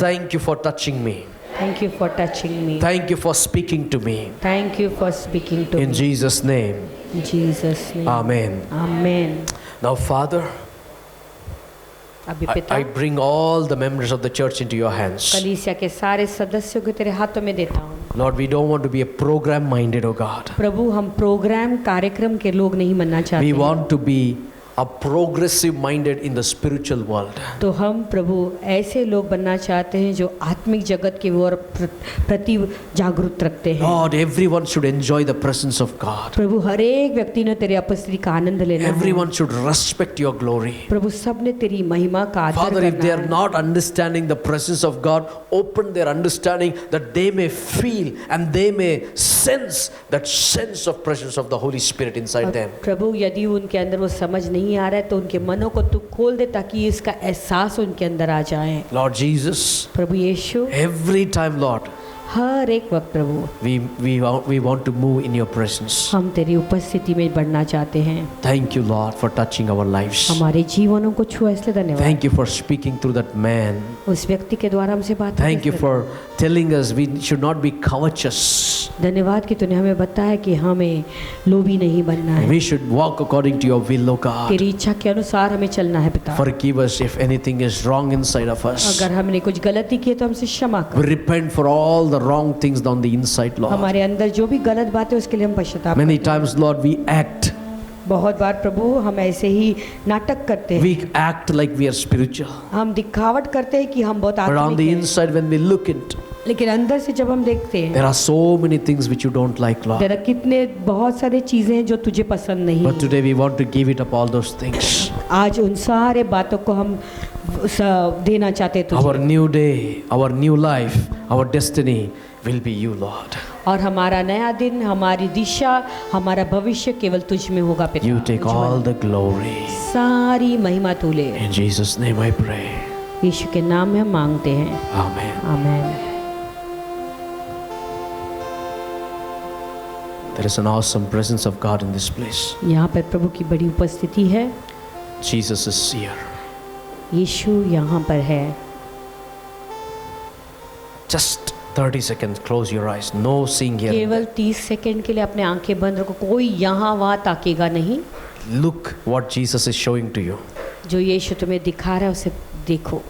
Thank you for touching me. Thank you for touching me. Thank you for speaking to me. Thank you for speaking to In me. Jesus' name. In Jesus' name. Amen. Amen. Now, Father, अभी पिता I bring all the members of the church into your hands. कलीसिया के सारे सदस्यों को तेरे हाथों में देता हूँ। Lord, we don't want to be a program minded, oh God. प्रभु हम प्रोग्राम कार्यक्रम के लोग नहीं बनना चाहते We हैं। want to be a progressive minded in the spiritual world. तो हम प्रभु ऐसे लोग बनना चाहते हैं जो आत्मिक जगत की ओर प्रति जागरूक रखते हैं। Lord, everyone should enjoy the presence of God. प्रभु हर एक व्यक्ति ने तेरे उपस्थिति का आनंद लेना है। Everyone should respect your glory. प्रभु सब ने तेरी महिमा का आदर Father, if करना they are है। not understanding the presence of God, open their understanding that they may feel and they may sense that sense of presence of the Holy Spirit inside them. प्रभु यदि उनके अंदर वो समझ नहीं आ रहा है तो उनके मनों को तू खोल दे ताकि इसका एहसास उनके अंदर आ जाए। Lord Jesus, प्रभु यीशु every time, Lord, हर एक वक्त प्रभु we want to move in your presence. हम तेरी उपस्थिति में बढ़ना चाहते हैं। Thank you, Lord, for touching our lives. हमारे जीवनों को छुआ इसलिए धन्यवाद। Thank you for speaking through that man. उस व्यक्ति के द्वारा हमसे बात Thank you for telling us we should not be covetous. धन्यवाद कि तूने हमें बताया कि हमें लोभी नहीं बनना है। We should walk according to your will, O God. तेरी इच्छा के अनुसार हमें चलना है पिता। Forgive us if anything is wrong inside of us. अगर हमने कुछ गलती की है तो हमसे क्षमा We कर। repent for all the wrong things down the inside, Lord. हमारे अंदर जो भी गलत बात है उसके लिए हम पश्चाताप Many करते हैं। times, Lord, we act. बहुत बार प्रभु हम ऐसे ही नाटक करते हैं। We act like we are spiritual. हम दिखावट करते हैं कि हम बहुत But on आत्मिक the हैं। inside, when we look into, लेकिन अंदर से जब हम देखते हैं there are so many things which you don't like, Lord. तेरा कितने बहुत सारे चीजें हैं जो तुझे पसंद नहीं But today we want to give it up, all those things. आज उन सारे बातों को हम देना चाहते हैं Our तुझे। new day, our new life, our destiny will be you, Lord. और हमारा नया दिन, हमारी दिशा, हमारा भविष्य केवल तुझ में होगा पिता। You take all the glory. सारी महिमा तू ले। In Jesus' name I pray. यीशु के नाम में हम मांगते हैं। Amen. आमीन। There is an awesome presence of God in this place. यहाँ पर प्रभु की बड़ी उपस्थिति है। Jesus is here. यीशु यहाँ पर है। Just 30 seconds, close your eyes. No seeing here. केवल 30 सेकंड के लिए अपने आंखें बंद रखो। कोई यहाँ वहाँ ताकेगा नहीं। Look what Jesus is showing to you. जो यीशु तुम्हें दिखा रहा है उसे देखो।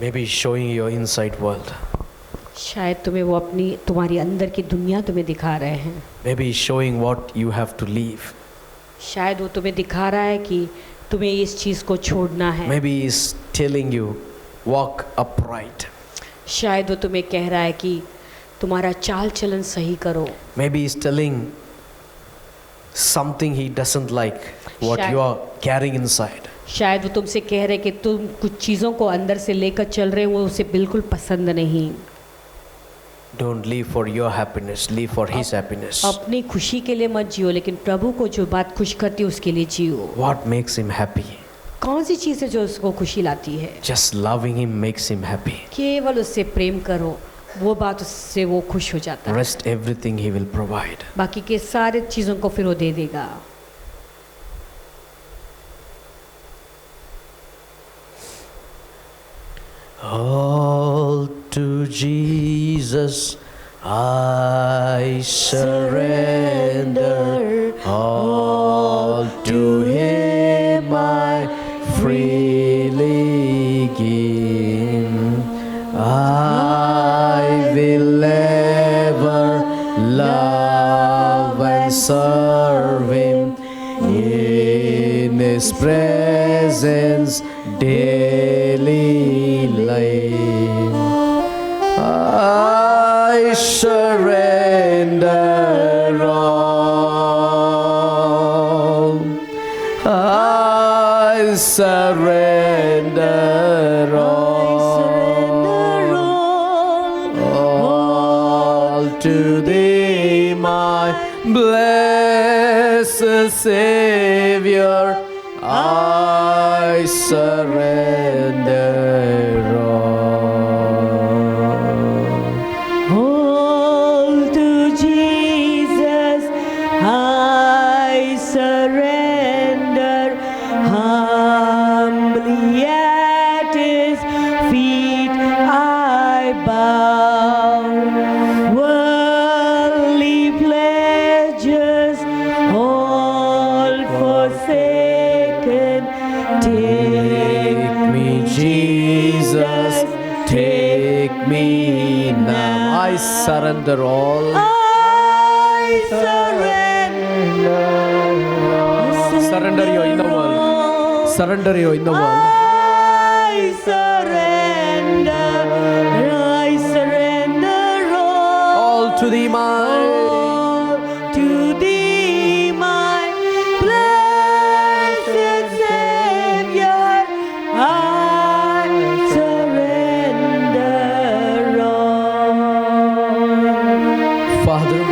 Maybe he's showing your inside world. शायद तुम्हें वो अपनी तुम्हारी अंदर की दुनिया तुम्हें दिखा रहे हैं। Maybe he's showing what you have to leave. शायद वो तुम्हें दिखा रहा है कि तुम्हें इस चीज़ को छोड़ना है। Maybe he's telling you, walk upright. शायद वो तुम्हें कह रहा है कि तुम्हारा चाल चलन सही करो। Maybe he's telling something he doesn't like, what शायद- you are carrying inside. शायद वो तुमसे कह रहे कि तुम कुछ चीज़ों को अंदर से लेकर चल रहे हो वो उसे बिल्कुल पसंद नहीं। Don't live for your happiness, live for his happiness. अपनी खुशी के लिए मत जियो लेकिन प्रभु को जो बात खुश करती है उसके लिए जियो। What makes him happy? कौन सी चीज़ है जो उसको खुशी लाती है? Just loving him makes him happy. केवल उससे प्रेम करो, वो बात उससे वो खुश हो जाता है। Rest everything he will provide. बाकी के सारे चीज़ों को फिर वो दे देगा। All to Jesus I surrender, all to him I freely give. I will ever love and serve him in his presence daily life. I surrender all. I surrender all to thee, my blessed Savior. I surrender all. Now I surrender all. I surrender. Surrender your inner world. Surrender your inner world. I surrender. I surrender All to thee, my. all to thee, my blessed Savior. I surrender all. Father,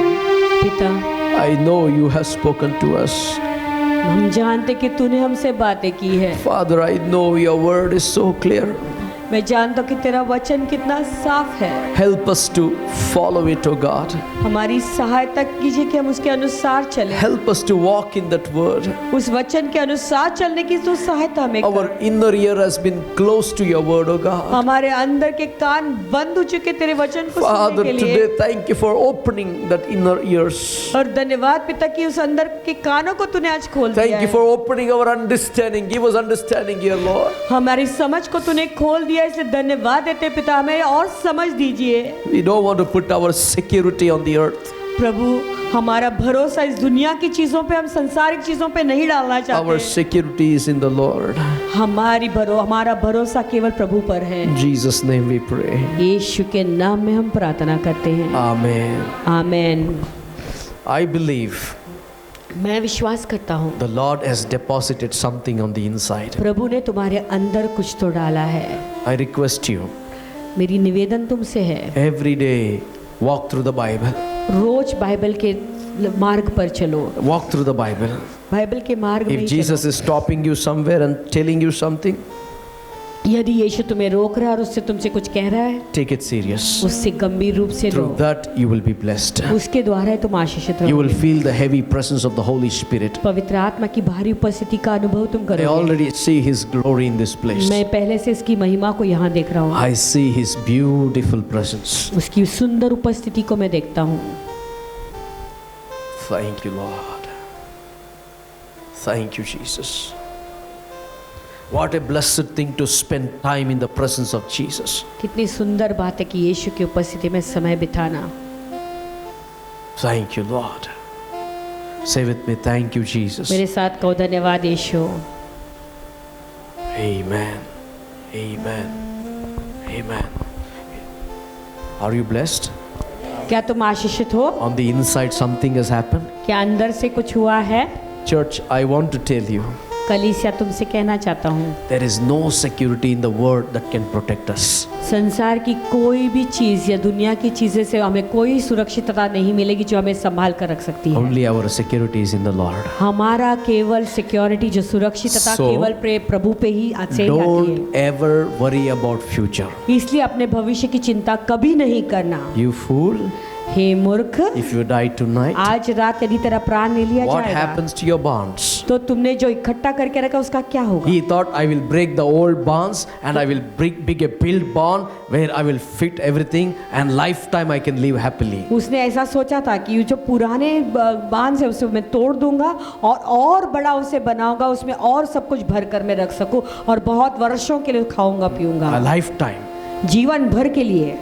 पिता, I know you have spoken to us. हम जानते कि तूने हमसे बातें की है। Father, I know your word is so clear. मैं जानता हूँ कि तेरा वचन कितना साफ है। Help us to follow it, O God. हमारी सहायता कीजिए कि हम उसके अनुसार चलें। Help us to walk in that word. उस वचन के अनुसार चलने की तो सहायता हमें कर। Our inner ear has been close to your word, O God. हमारे अंदर के कान बंद हो चुके तेरे वचन को सुनने Father, के लिए। today thank you for opening that inner ears. और धन्यवाद पिता कि उस अंदर के कानों को तूने आज खोल दिया Thank you है। for opening our understanding. Give us understanding, dear Lord. हमारी समझ को तूने खोल दिया, इसलिए धन्यवाद देते पिता, हमें और समझ दीजिए। We don't want to put our security on the earth. प्रभु, हमारा भरोसा इस दुनिया की चीजों पे, हम संसारिक चीजों पे नहीं डालना Our चाहते। security is in the Lord. हमारा भरोसा केवल प्रभु पर है। In Jesus' name we pray. यीशु के नाम में हम प्रार्थना करते हैं। Amen. आमेन। I believe मैं विश्वास करता हूँ the Lord has deposited something on the inside. प्रभु ने तुम्हारे अंदर कुछ तो डाला है। I request you, मेरी निवेदन तुमसे है, every day walk through the Bible. रोज बाइबल के मार्ग पर चलो। Walk through the Bible. Bible के मार्ग में If he Jesus is stopping you somewhere and telling you something, चलो। यदि यीशु तुम्हें रोक रहा है और उससे तुमसे कुछ कह रहा है, take it serious. उससे गंभीर रूप से लो। Through that you will be blessed. उसके द्वारा ही तुम आशीषित You will रहोगे। feel the heavy presence of the Holy Spirit. पवित्र आत्मा की भारी उपस्थिति का अनुभव तुम I करोगे। already see His glory in this place. मैं पहले से इसकी महिमा को यहाँ देख रहा हूँ। I see His beautiful presence. उसकी सुंदर उपस्थिति को मैं देखता हूँ। Thank you, Lord. Thank you, Jesus. What a blessed thing to spend time in the presence of Jesus. कितनी सुंदर बात है कि यीशु की उपस्थिति में समय बिताना। Thank you, Lord. Say with me, thank you, Jesus. मेरे साथ कहो, धन्यवाद यीशु। Amen. Amen. Amen. Are you blessed? क्या तुम आशीषित हो? On the inside, something has happened. क्या अंदर से कुछ हुआ है? Church, I want to tell you, कलीसिया तुमसे कहना चाहता हूँ, there is no security in the world that can protect us. संसार की कोई भी चीज या दुनिया की चीजें से हमें कोई सुरक्षितता नहीं मिलेगी जो हमें संभाल कर रख सकती है। Only our security is in the Lord. हमारा केवल सिक्योरिटी जो सुरक्षितता So, केवल प्रभु पे ही से आती Don't ever worry about future. है। इसलिए अपने भविष्य की चिंता कभी नहीं करना। You fool, हे मूर्ख, if you die tonight, आज रात यदि तेरा प्राण ले लिया what जाएगा happens to your bonds? तो तुमने जो इकट्ठा करके रखा उसका क्या होगा? He thought, I will break the old bonds and I will big a build bond where I will fit everything and lifetime I can live happily. उसने ऐसा सोचा था कि जो पुराने बांध है उसे मैं तोड़ दूंगा और बड़ा उसे बनाऊंगा, उसमें और सब कुछ भर कर मैं रख सकूं और बहुत वर्षों के लिए खाऊंगा पीऊंगा, A lifetime. जीवन भर के लिए।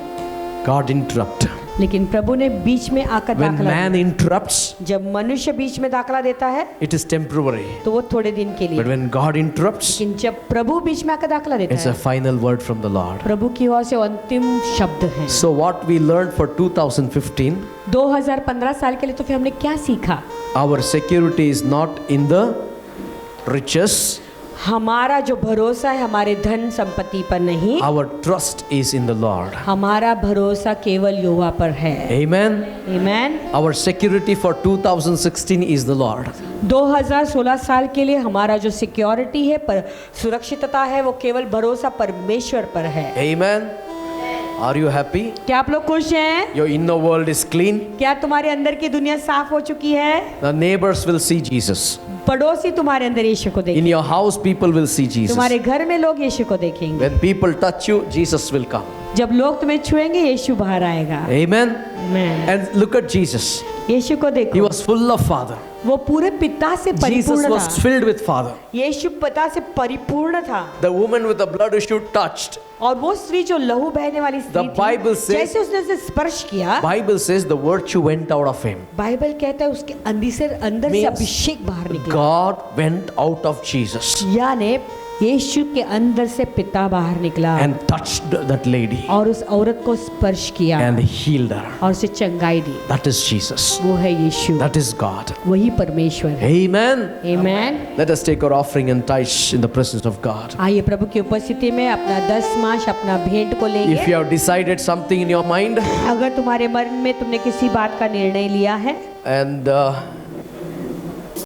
God interrupt. लेकिन प्रभु ने बीच में आकर When दाखला man दिया। interrupts, जब मनुष्य बीच में दाखला देता है it is temporary. तो वो थोड़े दिन के But लिए, when God interrupts, लेकिन जब प्रभु बीच में आकर दाखला देता it's a है, final word from the Lord. प्रभु की ओर से अंतिम शब्द है। So what we learned for 2015, 2015 साल के लिए तो फिर हमने क्या सीखा? our security is not in the riches, हमारा जो भरोसा है हमारे धन संपत्ति पर नहीं, our trust is in the Lord. हमारा भरोसा केवल यहोवा पर है। Amen. आमीन। Our security for 2016 is the Lord. 2016 साल के लिए हमारा जो सिक्योरिटी है, पर सुरक्षितता है, वो केवल भरोसा परमेश्वर पर है। Amen. Are you happy? क्या आप लोग खुश हैं? Your inner world is clean. क्या तुम्हारे अंदर की दुनिया साफ हो चुकी है? The neighbors will see Jesus. पड़ोसी तुम्हारे अंदर यीशु को In देखेंगे, your house, people will see Jesus. तुम्हारे घर में लोग यीशु को देखेंगे। When people touch you, Jesus will come. जब लोग तुम्हें छुएंगे यीशु बाहर आएगा। Amen. Amen. And look at Jesus. यीशु को He देखो, was full of Father. वो पूरे पिता से Jesus परिपूर्ण was था। filled with Father. यीशु पिता से परिपूर्ण था। The woman with the blood issue touched. और वो स्त्री जो लहू बहने वाली स्त्री The Bible थी, says- जैसे उसने उसे स्पर्श किया, Bible says the virtue went out of him. Bible कहता है उसके अंदर से Means अभिषेक बाहर निकला। God went out of Jesus यानी यीशु के अंदर से पिता बाहर निकला and touched that lady और उस औरत को स्पर्श किया and healed her. और उसे चंगाई दी। That is Jesus. वो है यीशु, That is God. वही परमेश्वर है। Amen. Amen. Let us take our offering and tithes in the presence of God. आइए प्रभु की उपस्थिति में अपना दसमांश, अपना भेंट को If you लेंगे। have decided something in your mind अगर तुम्हारे मन में तुमने किसी बात का निर्णय लिया है and